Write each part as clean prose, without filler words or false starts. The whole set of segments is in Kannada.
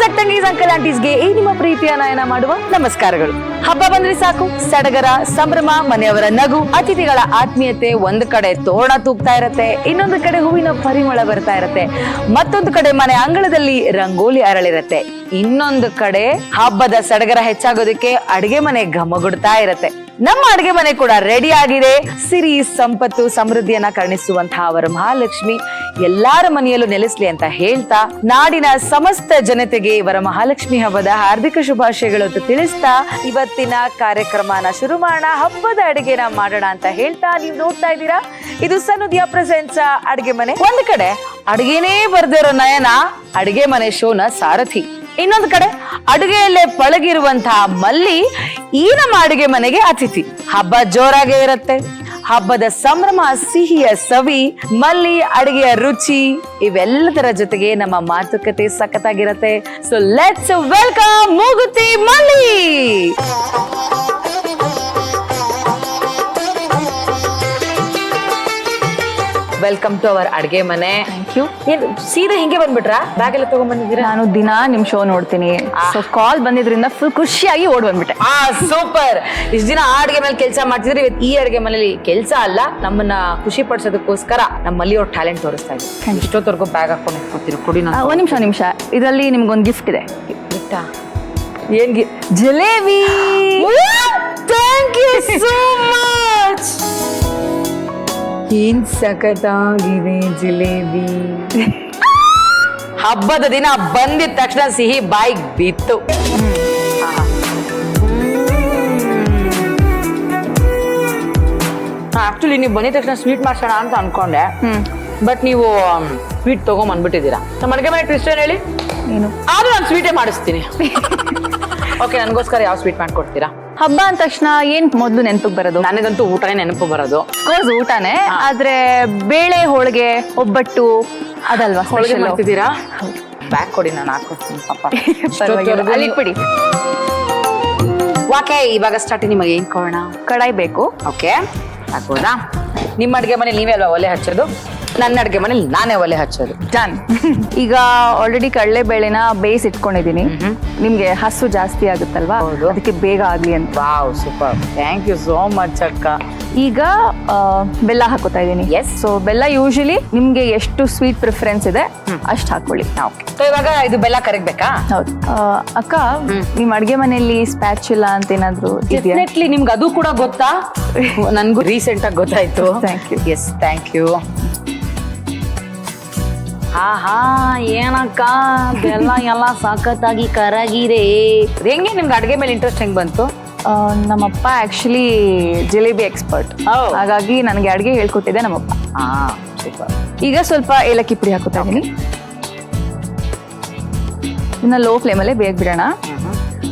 ಬಾಯ್ಸ್ ತಂಗೀಸ್ ಅಂಕಲ್ ಆಂಟೀಸ್ಗೆ ಈ ನಿಮ್ಮ ಪ್ರೀತಿಯ ನಯನ ಮಾಡುವ ನಮಸ್ಕಾರಗಳು. ಹಬ್ಬ ಬಂದ್ರೆ ಸಾಕು, ಸಡಗರ, ಸಂಭ್ರಮ, ಮನೆಯವರ ನಗು, ಅತಿಥಿಗಳ ಆತ್ಮೀಯತೆ. ಒಂದು ಕಡೆ ತೋರಣ ತೂಗ್ತಾ ಇರತ್ತೆ, ಇನ್ನೊಂದು ಕಡೆ ಹೂವಿನ ಪರಿಮಳ ಬರ್ತಾ ಇರತ್ತೆ, ಮತ್ತೊಂದು ಕಡೆ ಮನೆ ಅಂಗಳದಲ್ಲಿ ರಂಗೋಲಿ ಅರಳಿರತ್ತೆ, ಇನ್ನೊಂದು ಕಡೆ ಹಬ್ಬದ ಸಡಗರ ಹೆಚ್ಚಾಗೋದಕ್ಕೆ ಅಡಿಗೆ ಮನೆ ಘಮಗುಡ್ತಾ ಇರತ್ತೆ. ನಮ್ಮ ಅಡಿಗೆ ಮನೆ ಕೂಡ ರೆಡಿ ಆಗಿದೆ. ಸಿರಿ, ಸಂಪತ್ತು, ಸಮೃದ್ಧಿಯನ್ನ ಕರುಣಿಸುವಂತಹ ಅವರ ಮಹಾಲಕ್ಷ್ಮಿ ಎಲ್ಲಾರ ಮನೆಯಲ್ಲೂ ನೆಲೆಸ್ಲಿ ಅಂತ ಹೇಳ್ತಾ, ನಾಡಿನ ಸಮಸ್ತ ಜನತೆಗೆ ಇವರ ಮಹಾಲಕ್ಷ್ಮಿ ಹಬ್ಬದ ಹಾರ್ದಿಕ ಶುಭಾಶಯಗಳು ಅಂತ ತಿಳಿಸ್ತಾ ಇವತ್ತಿನ ಕಾರ್ಯಕ್ರಮನ ಶುರು ಮಾಡೋಣ. ಹಬ್ಬದ ಅಡಿಗೆನ ಮಾಡೋಣ ಅಂತ ಹೇಳ್ತಾ ನೀವು ನೋಡ್ತಾ ಇದ್ದೀರಾ, ಇದು ಸನ್ನುದಿಯ ಪ್ರೆಸೆನ್ಸ್ ಅಡಿಗೆ ಮನೆ. ಒಂದ್ ಕಡೆ ಅಡಿಗೆನೇ ಬರ್ದಿರೋ ನಯನ ಅಡಿಗೆ ಮನೆ ಶೋನ ಸಾರಥಿ, ಇನ್ನೊಂದು ಕಡೆ ಅಡುಗೆಯಲ್ಲೇ ಪಳಗಿರುವಂತಹ ಮಲ್ಲಿ ಈ ನಮ್ಮ ಅಡುಗೆ ಮನೆಗೆ ಅತಿಥಿ. ಹಬ್ಬ ಜೋರಾಗೇ ಇರತ್ತೆ. ಹಬ್ಬದ ಸಂಭ್ರಮ, ಸಿಹಿಯ ಸವಿ, ಮಲ್ಲಿ ಅಡುಗೆಯ ರುಚಿ, ಇವೆಲ್ಲದರ ಜೊತೆಗೆ ನಮ್ಮ ಮಾತುಕತೆ ಸಖತ್ತಾಗಿರತ್ತೆ. So let's welcome Mooguthi Malli. Welcome to our ಅಡ್ಗೆ ಮನೆ. Thank you. ಏನ್ ಸೀದಾ ಹಿಂಗೆ ಬಂದ್ಬಿಟ್ರಾ? ಬ್ಯಾಗ್ ಎಲ್ಲ ತಗೊಂಡ್ ಬಂದಿದ್ದೀರಾ? ನಾನು ದಿನ ನಿಮ್ ಶೋ ನೋಡ್ತೀನಿ. ಸೊ ಕಾಲ್ ಬಂದಿದ್ರಿಂದ ಫುಲ್ ಖುಷಿಯಾಗಿ ಓಡ್ ಬಂದ್ಬಿಟ್ಟೆ. ಸೂಪರ್. ಇಷ್ಟ ದಿನ ಆ ಅಡ್ಗೆ ಮೇಲೆ ಕೆಲಸ ಮಾಡ್ತಿದ್ರೆ, ಇವತ್ತು ಈ ಅಡ್ಗೆ ಮನೇಲಿ ಕೆಲಸ ಅಲ್ಲ, ನಮ್ಮನ್ನ ಖುಷಿ ಪಡಿಸೋದಕ್ಕೋಸ್ಕರ ನಮ್ಮಲ್ಲಿ ಅವ್ರ ಟ್ಯಾಲೆಂಟ್ ತೋರಿಸ್ತಾ ಇದ್ದೀವಿ. ಇಷ್ಟೊತ್ತವರೆಗೂ ಬ್ಯಾಗ್ ಹಾಕೊಂಡು ಇಟ್ಕೊತೀರಿ, ಕೊಡಿ. ಒಂದ್ ನಿಮಿಷ ಇದರಲ್ಲಿ ನಿಮ್ಗೊಂದು ಗಿಫ್ಟ್ ಇದೆ. ಏನ್ jalebi. Thank you so much. ಏನ್ ಸಖತ್ತಾಗಿದೆ ಜಿಲೇಬಿ. ಹಬ್ಬದ ದಿನ ಬಂದಿದ ತಕ್ಷಣ ಸಿಹಿ ಬಾಯಿಗೆ ಬಿತ್ತು. ಆಕ್ಚುಲಿ ನೀವು ಬಂದಿದ ತಕ್ಷಣ ಸ್ವೀಟ್ ಮಾಡ್ಸೋಣ ಅಂತ ಅನ್ಕೊಂಡೆ, ಬಟ್ ನೀವು ಸ್ವೀಟ್ ತಗೊಂಡ್ ಬಂದ್ಬಿಟ್ಟಿದ್ದೀರಾ. ನಮ್ಮ ಅಡುಗೆ ಮನೆ ಟ್ವಿಸ್ಟ್ ಏನ್ ಹೇಳಿ? ಏನು? ಆದ್ರೂ ನಾನು ಸ್ವೀಟೇ ಮಾಡಿಸ್ತೀನಿ. ಓಕೆ, ನನಗೋಸ್ಕರ ಯಾವ ಸ್ವೀಟ್ ಮಾಡ್ಕೊಡ್ತೀರಾ? ಹಬ್ಬ ಅಂದ ತಕ್ಷಣ ಏನ್ ಮೊದ್ಲು ನೆನಪಿಗೆ ಬರೋದು? ನನಗಂತೂ ಊಟನೇ ನೆನಪು ಬರೋದು. ಕೋರ್ಸ್ ಊಟನೇ, ಆದ್ರೆ ಬೇಳೆ, ಹೋಳಿಗೆ, ಒಬ್ಬಟ್ಟು ಅದಲ್ವಾ? ಹೋಳಿಗೆ ಮಾಡ್ತಿದ್ದೀರಾ? ಬ್ಯಾಗ್ ಕೊಡಿ, ನಾನು ಹಾಕೊಡ್ತೀನಿ. ಪಾಪ ಅಲ್ಲಿ ಇಟ್ಬಿಡಿ. ವಾಕೆ ಇವಾಗ ಸ್ಟಾರ್ಟ್. ನಿಮಗೆ ಏನ್ ಕೊಡೋಣ? ಕಡಾಯಿ ಬೇಕು. ಓಕೆ, ಹಾಕೋದಾ? ನಿಮ್ಮ ಅಡ್ಗೆ ಮನೇಲಿ ನೀವೇ ಅಲ್ವಾ ಒಲೆ ಹಚ್ಚೋದು? ನನ್ನ ಅಡ್ಗೆ ಮನೇಲಿ ನಾನೇ ಒಲೆ ಹಚ್ಚೋದು. ಡನ್. ಈಗ ಆಲ್ರೆಡಿ ಕಡಲೆ ಬೇಳೆನ ಬೇಯಿಸಿ ಇಟ್ಕೊಂಡಿದೀನಿ. ನಿಮ್ಗೆ ಹಸು ಜಾಸ್ತಿ ಆಗುತ್ತಲ್ವಾ, ಅದಕ್ಕೆ ಬೇಗ ಆಗ್ಲಿ ಅಂತ. Wow, super, thank you so much ಅಕ್ಕ. ಈಗ ಬೆಲ್ಲ ಹಾಕೋತಾ ಇದೀನಿ. ಎಸ್. ಸೊ ಬೆಲ್ಲ ಯೂಶಲಿ ನಿಮ್ಗೆ ಎಷ್ಟು ಸ್ವೀಟ್ ಪ್ರಿಫರೆನ್ಸ್ ಇದೆ ಅಷ್ಟು ಹಾಕೊಳ್ಳಿ. ಸೊ ಇವಾಗ ಇದು ಬೆಲ್ಲ ಕರಗ್ಬೇಕಾ? ಹೌದು. ಅಕ್ಕ, ನಿಮ್ ಅಡ್ಗೆ ಮನೆಯಲ್ಲಿ ಸ್ಪ್ಯಾಚುಲಾ ಅಂತ ಏನಾದ್ರು ಇದೆಯಾ? ಡೆಫಿನೆಟ್ಲಿ. ನಿಮ್ಗೆ ಅದು ಕೂಡ ಗೊತ್ತಾ? ನನ್ಗೂ ರೀಸೆಂಟ್ ಆಗಿ ಗೊತ್ತಾಯ್ತು. Thank you. Yes, thank you. ಹಾ ಏನಕ್ಕ, ಬೆಲ್ಲ ಎಲ್ಲ ಸಖತ್ತಾಗಿ ಕರಗಿದೆ. ಹೆಂಗೆ ನಿಮ್ಗೆ ಅಡ್ಗೆ ಮೇಲೆ ಇಂಟ್ರೆಸ್ಟ್ ಹೆಂಗ್ ಬಂತು? ನಮ್ಮಪ್ಪ ಆಕ್ಚುಲಿ ಜಿಲೇಬಿ ಎಕ್ಸ್ಪರ್ಟ್, ಹಾಗಾಗಿ ನನಗೆ ಅಡ್ಗೆ ಹೇಳ್ಕೊಟ್ಟಿದ್ದೆ ನಮ್ಮಪ್ಪ. ಸೂಪರ್. ಈಗ ಸ್ವಲ್ಪ ಏಲಕ್ಕಿ ಪುಡಿ ಹಾಕೋತಾ ಇದೀನಿ. ಇನ್ನ ಲೋ ಫ್ಲೇಮಲ್ಲೇ ಬೇಗ ಬಿಡೋಣ.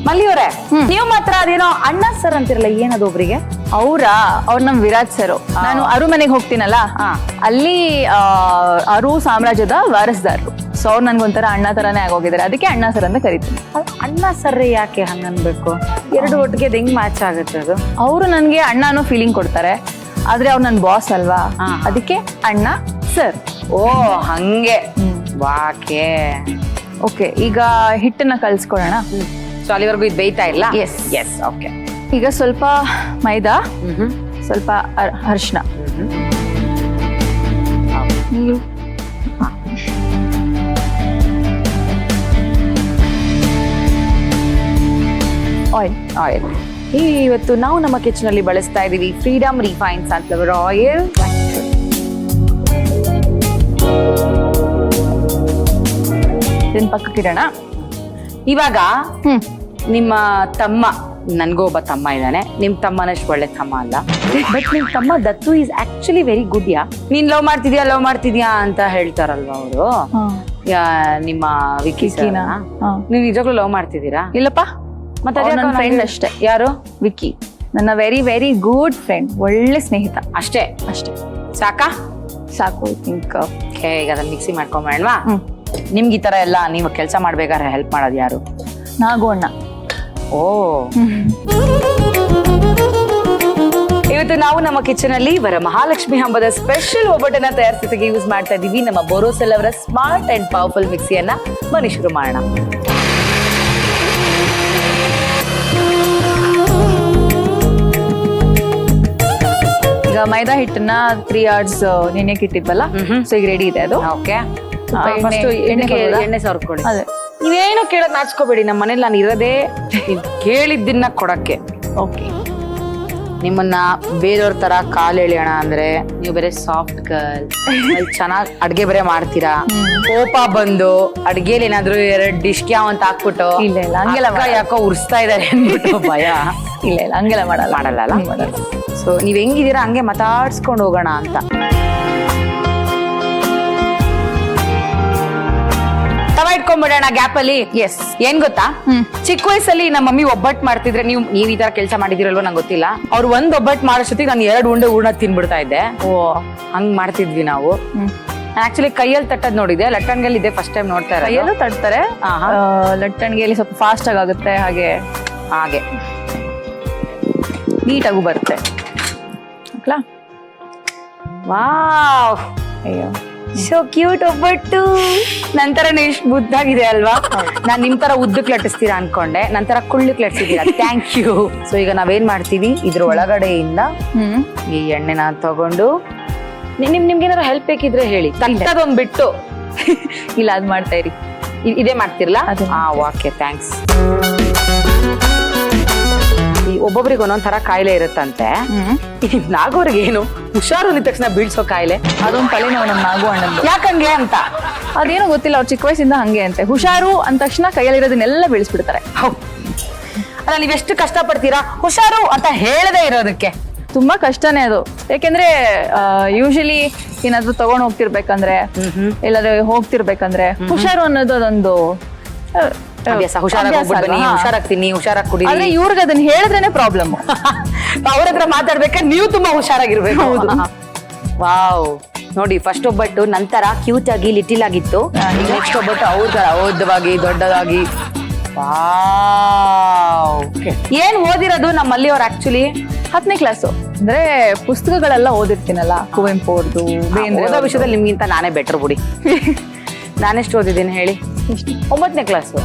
ಮಲ್ಲಿಯವರೇ, ನೀವು ಮಾತ್ರ ಅದೇನೋ ಅಣ್ಣ ಸರ್ ಅಂತಿರಲ್ಲ, ಏನದು ಒಬ್ರಿಗೆ? ಅವ್ರು ನಮ್ ವಿರಾಜ್ ಸರ್. ನಾನು ಅರು ಮನೆಗೆ ಹೋಗ್ತೀನಲ್ಲ, ಅಲ್ಲಿ ಅರು ಸಾಮ್ರಾಜ್ಯದ ವಾರಸ್ದಾರರು. ಸೊ ಅವ್ರು ನನ್ಗೊಂಥರ ಅಣ್ಣ ತರಾನೇ ಆಗೋಗಿದ್ದಾರೆ, ಅದಕ್ಕೆ ಅಣ್ಣ ಸರ್ ಅಂತ ಕರಿತೀನಿ. ಅಣ್ಣ ಸರ್ ಯಾಕೆ ಹಂಗನ್ಬೇಕು? ಎರಡು ಒಟ್ಟಿಗೆ ಹೆಂಗ್ ಮ್ಯಾಚ್ ಆಗುತ್ತೆ ಅದು? ಅವರು ನನ್ಗೆ ಅಣ್ಣ ಅನ್ನೋ ಫೀಲಿಂಗ್ ಕೊಡ್ತಾರೆ, ಆದ್ರೆ ಅವ್ರು ನನ್ ಬಾಸ್ ಅಲ್ವಾ, ಅದಕ್ಕೆ ಅಣ್ಣ ಸರ್. ಓ ಹಂಗೆ. ವಾಕೆ. ಓಕೆ, ಈಗ ಹಿಟ್ಟನ್ನ ಕಲ್ಸ್ಕೊಳ್ಳೋಣ. ಸೊ ಅಲ್ಲಿವರೆಗೂ ಇದು ಬೇಯ್ತಾ ಇಲ್ಲ? S S. ಓಕೆ, ಈಗ ಸ್ವಲ್ಪ ಮೈದಾ, ಸ್ವಲ್ಪ ಅರಿಶಿನ, ನೀರು, ಆಯಿಲ್. ಇವತ್ತು ನಾವು ನಮ್ಮ ಕಿಚನ್ ಅಲ್ಲಿ ಬಳಸ್ತಾ ಇದೀವಿ ಫ್ರೀಡಮ್ ರಿಫೈನ್ ಸನ್ಫ್ಲವರ್ ಆಯಿಲ್. ಇದನ್ನ ಪಕ್ಕಕ್ಕಿಡೋಣ. ಇವಾಗ ನಿಮ್ಮ ತಮ್ಮ, ನನ್ಗೂ ಒಬ್ಬ ತಮ್ಮ ಇದ್ದಾನೆ, ನಿಮ್ ತಮ್ಮನಷ್ಟು ಒಳ್ಳೆ ತಮ್ಮ ಅಲ್ಲ, ಬಟ್ ನಿಮ್ ತಮ್ಮ ದತ್ತು ಈಸ್ ಆಕ್ಚುಲಿ ವೆರಿ ಗುಡ್. ನೀನ್ ಲವ್ ಮಾಡ್ತಿದ್ಯಾ ಅಂತ ಹೇಳ್ತಾರಲ್ವಾ ಅವರು, ನಿಮ್ಮ ವಿಕಿನ. ನೀವ್ ನಿಜವಾಗ್ಲೂ ಲವ್ ಮಾಡ್ತಿದ್ದೀರಾ? ಇಲ್ಲಪ್ಪ, ಮತ್ತೆ ನನ್ನ ಫ್ರೆಂಡ್ ಅಷ್ಟೇ. ಯಾರು? ವಿಕ್ಕಿ, ನನ್ನ ವೆರಿ ವೆರಿ ಗುಡ್ ಫ್ರೆಂಡ್, ಒಳ್ಳೆ ಸ್ನೇಹಿತ. ಅಷ್ಟೇ ಸಾಕಾ? ಸಾಕು, ಥಿಂಕ್. ಈಗ ಅದನ್ನ ಮಿಕ್ಸಿ ಮಾಡ್ಕೊಂಬಲ್ವಾ? ನಿಮ್ಗೆ ಈ ತರ ಎಲ್ಲ ನೀವು ಕೆಲಸ ಮಾಡ್ಬೇಕಾದ್ರೆ ಹೆಲ್ಪ್ ಮಾಡೋದು ಯಾರು? ನಾಗು ಅಣ್ಣ. ಓ, ಇವತ್ತು ನಾವು ನಮ್ಮ ಕಿಚನ್ ಅಲ್ಲಿ ವರ ಮಹಾಲಕ್ಷ್ಮಿ ಹಬ್ಬದ ಸ್ಪೆಷಲ್ ಒಬ್ಬಟ್ಟನ್ನ ತಯಾರಿಸೋದಕ್ಕೆ ಯೂಸ್ ಮಾಡ್ತಾ ಇದೀವಿ ನಮ್ಮ ಬೋರೋಸೆಲ್ ಅವರ ಸ್ಮಾರ್ಟ್ ಅಂಡ್ ಪವರ್ಫುಲ್ ಮಿಕ್ಸಿಯನ್ನ. ಬನ್ನಿ ಶುರು ಮಾಡೋಣ. ಈಗ ಮೈದಾ ಹಿಟ್ಟನ್ನ 3 hours ನೆನೆಯಕ್ಕೆ ಇಟ್ಟಿದ್ವಲ್ಲ, ಸೊ ಈಗ ರೆಡಿ ಇದೆ ಅದು. ಓಕೆ, ಫಸ್ಟ್ ಎಣ್ಣೆ ಸಾವಿರ್ಕೊಳ್ಳಿ. ಅದೇ ನೀವೇನು ಕೇಳಕ್ ನಾಚ್ಕೋಬೇಡಿ, ನಮ್ಮ ಮನೇಲಿ ನಾನು ಇರೋದೇ ನೀವ್ ಕೇಳಿದ್ದನ್ನ ಕೊಡಕ್ಕೆ. ಓಕೆ. ನಿಮ್ಮನ್ನ ಬೇರೆಯವ್ರ ತರ ಕಾಲ್ ಎಳೆಯೋಣ ಅಂದ್ರೆ ನೀವು ಬೇರೆ ಸಾಫ್ಟ್ ಗರ್ಲ್, ಚೆನ್ನಾಗ್ ಅಡ್ಗೆ ಬೇರೆ ಮಾಡ್ತೀರಾ. ಕೋಪ ಬಂದು ಅಡ್ಗೆಲಿ ಏನಾದ್ರು 2 ಡಿಶ್ಕ್ಯಾ ಅಂತ ಹಾಕ್ಬಿಟ್ಟು ಇಲ್ಲ ಇಲ್ಲ ಹಂಗೆಲ್ಲ ಅಕ್ಕ ಯಾಕೋ ಉರ್ಸ್ತಾ ಇದಾರೆ ಅಂದ್ಬಿಟ್ಟು ಭಯ. ಇಲ್ಲ ಇಲ್ಲ ಹಂಗೆಲ್ಲ ಮಾಡಲ್ಲ ಮಾಡಲ್ಲ. ಮಾಡಲ್ಲ. ಸೊ ನೀವ್ ಹೆಂಗಿದೀರಾ ಹಂಗೆ ಮಾತಾಡ್ಸ್ಕೊಂಡು ಹೋಗೋಣ ಅಂತ. ತವ ಇಟ್ಕೊಂಡ್ಬಿಡೋಣ ಗ್ಯಾಪ್ ಅಲ್ಲಿ. ಎಸ್, ಏನ್ ಗೊತ್ತಾ, ಚಿಕ್ಕ ವಯಸ್ಸಲ್ಲಿ ನಮ್ಮ ಮಮ್ಮಿ ಒಬ್ಬಟ್ಟು ಮಾಡ್ತಿದ್ರೆ, ನೀವ್ ಈ ತರ ಕೆಲಸ ಮಾಡಿದಿರಲ್ವೋ ನಂಗೆ ಗೊತ್ತಿಲ್ಲ. ಅವ್ರು ಒಂದ್ ಒಬ್ಬಟ್ಟು ಮಾಡೋಷ್ಟೊತ್ತಿಗೆ ನಾನು 2 ಉಂಡೆ ಹೂರ್ಣ ತಿನ್ಬಿಡ್ತಾ ಇದ್ದೆ. ಓ, ಹಂಗ್ ಮಾಡ್ತಿದ್ವಿ ನಾವು. ಆಕ್ಚುಲಿ ಕೈಯಲ್ಲಿ ತಟ್ಟದ್ ನೋಡಿದೆ, ಲಟ್ಟಣ್ಗೆಲ್ಲಿ ಇದೆ ಫಸ್ಟ್ ಟೈಮ್ ನೋಡ್ತಾ ಇರೋದು. ಕೈಯಲ್ಲೂ ತಡ್ತಾರೆ. ಲಟ್ಟಣಿಗೆಯಲ್ಲಿ ಸ್ವಲ್ಪ ಫಾಸ್ಟ್ ಆಗುತ್ತೆ, ಹಾಗೆ ನೀಟಾಗೂ ಬರುತ್ತೆ. ವಾವ್, ಅಯ್ಯೋ ಸೋ ಕ್ಯೂಟ್ ಒಬ್ಬಟ್ಟು. ನಂತರ ಎಷ್ಟು ಮುದ್ದಾಗಿದೆ ಅಲ್ವಾ. ನಾನ್ ನಿಮ್ ತರ ಉದ್ದಕ್ ಲಟ್ಟಿಸ್ತೀರಾ ಅನ್ಕೊಂಡೆ, ನಂತರ ಕುಳ್ಳಕ್ ಲಟ್ಸಿದೀರಾ. Thank you. ಸೊ ಈಗ ನಾವೇನ್ ಮಾಡ್ತೀವಿ, ಇದ್ರ ಒಳಗಡೆಯಿಂದ ಈ ಎಣ್ಣೆನ ತಗೊಂಡು, ನಿಮ್ಗೇನಾದ್ರು ಹೆಲ್ಪ್ ಬೇಕಿದ್ರೆ ಹೇಳಿ. ತಟ್ಟದೊಂದ್ ಬಿಟ್ಟು ಇಲ್ಲ ಅದ್ ಮಾಡ್ತಾ ಇರಿ. ಇದೇ ಮಾಡ್ತಿರ್ಲಾ? ಅದು. Okay, thanks. ಒಬ್ಬೊಬ್ರಿಗೆ ಒಂದೊಂದ್ ತರ ಕಾಯಿಲೆ ಇರುತ್ತಂತೆ. ನಾಗೋರ್ಗೆ ಏನು ಹುಷಾರು ಅಂದ ತಕ್ಷಣ ಬೀಳ್ಸೋ ಕಾಯಿಲೆ, ಅದೊಂದು ತಲೆನೋವು ನಮ್ಮ ನಾಗು ಅಣ್ಣಂದು. ಯಾಕಂಗೆ ಅಂತ ಅದೇನೋ ಗೊತ್ತಿಲ್ಲ, ಅವ್ರು ಚಿಕ್ಕ ವಯಸ್ಸಿಂದ ಹಂಗೆ ಅಂತೆ. ಹುಷಾರು ಅಂದ ತಕ್ಷಣ ಕೈಯಲ್ಲಿರೋದನ್ನೆಲ್ಲ ಬೀಳಿಸ್ಬಿಡ್ತಾರೆ. ಅಲ್ಲ, ನೀವೆಷ್ಟು ಕಷ್ಟ ಪಡ್ತೀರಾ ಹುಷಾರು ಅಂತ ಹೇಳದೇ ಇರೋದಕ್ಕೆ. ತುಂಬಾ ಕಷ್ಟನೇ ಅದು. ಯಾಕೆಂದ್ರೆ ಯೂಶಲಿ ಏನಾದ್ರು ತಗೊಂಡ್ ಹೋಗ್ತಿರ್ಬೇಕಂದ್ರೆ, ಎಲ್ಲಾದ್ರೂ ಹೋಗ್ತಿರ್ಬೇಕಂದ್ರೆ ಹುಷಾರು ಅನ್ನೋದು ಅದೊಂದು ಅಭ್ಯಾಸ. ಹುಷಾರಾಗಿ ಹೋಗ್ಬಿಡ್ಬನ್ನಿ, ಹುಷಾರಾಗ್ತೀನಿ, ಹುಷಾರಾಗಿ ಕುಡಿ. ಆದ್ರೆ ಇವ್ರಿಗೆ ಅದನ್ನ ಹೇಳಿದ್ರೇನೆ ಪ್ರಾಬ್ಲಮ್. ಅವ್ರ ಹತ್ರ ಮಾತಾಡ್ಬೇಕಾದ್ರೆ ನೀವು ತುಂಬಾ ಹುಷಾರಾಗಿರ್ಬೇಕು. ವಾವ್, ನೋಡಿ ಫಸ್ಟ್ ಒಬ್ಬಟ್ಟು ನಂತರ ಕ್ಯೂಟ್ ಆಗಿ ಲಿಟಿಲ್ ಆಗಿತ್ತು. ನೆಕ್ಸ್ಟ್ ಒಬ್ಬಟ್ಟು ಅವ್ರ ತರ ಓದವಾಗಿ ದೊಡ್ಡದಾಗಿ. ವಾವ್, ಏನ್ ಓದಿರೋದು ನಮ್ಮಲ್ಲಿ ಅವ್ರು ಆಕ್ಚುಲಿ 10ನೇ ಕ್ಲಾಸು. ಅಂದ್ರೆ ಪುಸ್ತಕಗಳೆಲ್ಲ ಓದಿರ್ತೀನಲ್ಲ, ಕುವೆಂಪು ಅವ್ರದ್ದು, ಬೇಂದ್ರೆ ಓದೋ ವಿಷಯದಲ್ಲಿ ನಿಮ್ಗಿಂತ ನಾನೇ ಬೆಟರ್ ಬಿಡಿ. ನಾನೆಷ್ಟು ಓದಿದ್ದೀನಿ ಹೇಳಿ? 9ನೇ ಕ್ಲಾಸು.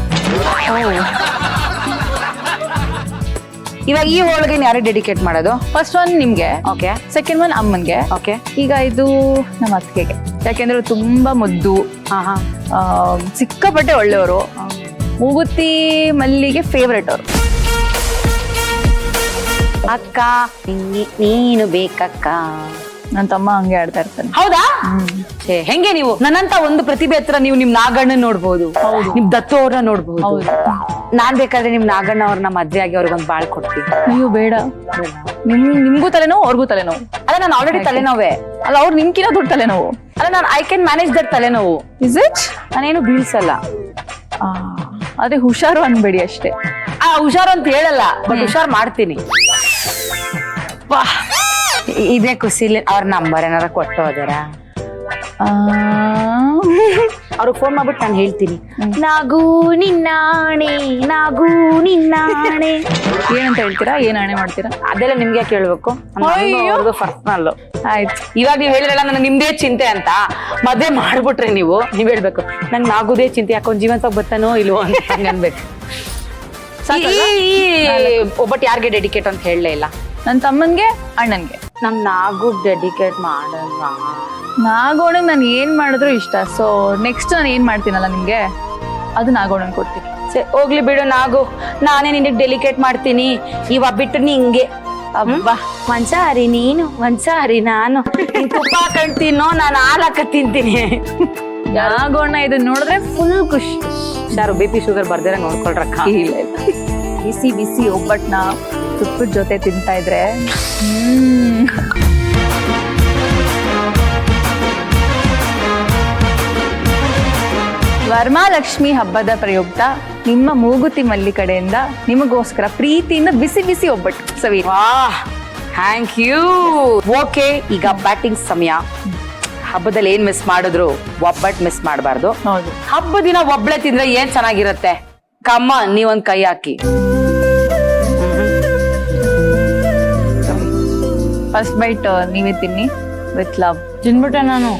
ಇವಾಗ ಈ ಹೋಳಿಗೆ ಯಾರಿಗೆ ಡೆಡಿಕೇಟ್ ಮಾಡೋದು? ಫಸ್ಟ್ ಒನ್ ನಿಮ್ಗೆ, ಓಕೆ. ಸೆಕೆಂಡ್ ಒನ್ ಅಮ್ಮನ್ಗೆ, ಓಕೆ. ಈಗ ಇದು ನಮ್ಮ ಅತ್ತಿಗೆಗೆ. ಯಾಕೆಂದ್ರೆ ಅವ್ರು ತುಂಬಾ ಮುದ್ದು, ಸಿಕ್ಕಾಪಟ್ಟೆ ಒಳ್ಳೆಯವರು. ಮೂಗುತಿ ಮಲ್ಲಿಗೆ ಫೇವ್ರೆಟ್ ಅವರು. ಅಕ್ಕ ನೀನು ಬೇಕಕ್ಕ. ನನ್ನ ತಮ್ಮ ಹಂಗೆ ಆಡ್ತಾ ಇರ್ತಾನೆ. ಹೌದಾ? ಹೆಂಗೆ ನೀವು ನನ್ನಂತ ಒಂದು ಪ್ರತಿಭೆ ಹತ್ರ ನೀವು ನಿಮ್ ನಾಗಣ್ಣ ನೋಡ್ಬೋದು, ನಿಮ್ ದತ್ತು ಅವ್ರನ್ನ ನೋಡ್ಬೋದು. ನಾನ್ ಬೇಕಾದ್ರೆ ನಿಮ್ ನಾಗಣ್ಣ ಅವ್ರನ್ನ ಮದ್ವೆ ಆಗಿ ಅವ್ರಿಗೊಂದು ಬಾಳ್ ಕೊಡ್ತೀನಿ. ಅಯ್ಯೋ ಬೇಡ, ನಿಮ್ಗೂ ತಲೆನೋವು ಅವ್ರಿಗೂ ತಲೆನೋವು. ಅಲ್ಲ, ನಾನು ಆಲ್ರೆಡಿ ತಲೆನೋವೇ. ಅಲ್ಲ, ಅವ್ರು ನಿಮ್ಕಿನ ದೊಡ್ಡ ತಲೆನೋವು. ಅಲ್ಲ, ನಾನು ಐ ಕ್ಯಾನ್ ಮ್ಯಾನೇಜ್ ದಟ್ ತಲೆನೋವು. Is it? ನಾನೇನು ಬೀಳ್ಸಲ್ಲ. ಅದೇ ಹುಷಾರು ಅನ್ಬೇಡಿ ಅಷ್ಟೇ. ಹುಷಾರು ಅಂತ ಹೇಳಲ್ಲ, ಬಟ್ ಹುಷಾರ್ ಮಾಡ್ತೀನಿ. ಇದೇ ಖುಷಿಲಿ ಅವ್ರ ನಂಬರ್ ಏನಾರ ಕೊಟ್ಟು ಹೋದಾರ? ಅವ್ರಿಗೆ ಫೋನ್ ಮಾಡ್ಬಿಟ್ಟು ನಾನು ಹೇಳ್ತೀನಿ, ನಾಗು ನಿನ್ನಾಣೆ, ನಾಗು ನಿನ್ನಾಣೆ. ಏನಂತ ಹೇಳ್ತೀರಾ? ಏನ್ ಆಣೆ ಮಾಡ್ತೀರಾ? ಅದೆಲ್ಲ ನಿಮ್ಗೆ ಕೇಳ್ಬೇಕು, ಪರ್ಸನಲ್. ಆಯ್ತು. ಇವಾಗ ನೀವ್ ಹೇಳಿರಲ್ಲ ನನಗೆ ನಿಮ್ದೇ ಚಿಂತೆ ಅಂತ. ಮದ್ವೆ ಮಾಡ್ಬಿಟ್ರೆ ನೀವ್ ಹೇಳ್ಬೇಕು, ನಂಗೆ ನಾಗುದೇ ಚಿಂತೆ, ಯಾಕೊಂದ್ ಜೀವಂತ ಬರ್ತಾನೋ ಇಲ್ವೋ ಅಂತ ಅನ್ಬೇಕು. ಒಬ್ಬಟ್ಟು ಯಾರಿಗೆ ಡೆಡಿಕೇಟ್ ಅಂತ ಹೇಳಲೇ ಇಲ್ಲ. ನನ್ನ ತಮ್ಮನ್ಗೆ, ಅಣ್ಣನ್ಗೆ. ನಮ್ ನಾಗು ಡೆಡಿಕೇಟ್ ಮಾಡಲ್ವಾ? ನಾಗೋಣಗ್ ನಾನು ಏನ್ ಮಾಡಿದ್ರು ಇಷ್ಟ. ಸೊ ನೆಕ್ಸ್ಟ್ ನಾನು ಏನ್ ಮಾಡ್ತೀನಲ್ಲ ನಿಮ್ಗೆ, ಅದು ನಾಗೋಣನ್ ಕೊಡ್ತೀನಿ. ಹೋಗ್ಲಿ ಬಿಡು ನಾಗು, ನಾನೇ ನಿನಗೆ ಡೆಲಿಕೇಟ್ ಮಾಡ್ತೀನಿ. ಇವಾಗ ಬಿಟ್ಟು ನಿಂಗೆ ಅಬ್ಬಾ, ಒಂದ್ಸಾರಿ ನೀನು ಒಂದ್ಸಾರಿ ನಾನು. ತುಪ್ಪ ಹಾಕೊಂಡ್ ತಿನ್ನೋ, ನಾನು ಹಾಲಾಕ ತಿಂತೀನಿ. ನಾಗೋಣ ಇದನ್ನ ನೋಡಿದ್ರೆ ಫುಲ್ ಖುಷಿ. ಯಾರು BP ಶುಗರ್ ಬರ್ದಿರ ನೋಡ್ಕೊಳ್ರಕ್ಕ. ಇಲ್ಲ, ಬಿಸಿ ಬಿಸಿ ಒಬ್ಬಟ್ನ ತುಪ್ಪದ ಜೊತೆ ತಿಂತಾ ಇದ್ರೆ ವರಮಹಾಲಕ್ಷ್ಮಿ ಹಬ್ಬದ ಪ್ರಯುಕ್ತ ನಿಮ್ಮ ಮೂಗುತಿ ಮಲ್ಲಿ ಕಡೆಯಿಂದ ನಿಮಗೋಸ್ಕರ ಪ್ರೀತಿಯಿಂದ ಬಿಸಿ ಬಿಸಿ ಒಬ್ಬಟ್ಟು ಸವಿ. Thank you. ಓಕೆ, ಈಗ ಬ್ಯಾಟಿಂಗ್ ಸಮಯ. ಹಬ್ಬದಲ್ಲಿ ಏನ್ ಮಿಸ್ ಮಾಡಿದ್ರು ಒಬ್ಬಟ್ಟು ಮಿಸ್ ಮಾಡಬಾರ್ದು. ಹೌದು, ಹಬ್ಬ ದಿನ ಒಬ್ಳೆ ತಿಂದ್ರೆ ಏನ್ ಚೆನ್ನಾಗಿರುತ್ತೆ. ಕಮ್ಮ, ನೀವೊಂದ್ ಕೈ ಹಾಕಿ. ಫಸ್ಟ್ ಬೈಟ್ ನೀವೇ ತಿನ್ನಿ ವಿತ್ ಲವ್. ತಿನ್ಬಿಟ್ಟೆ ನಾನು.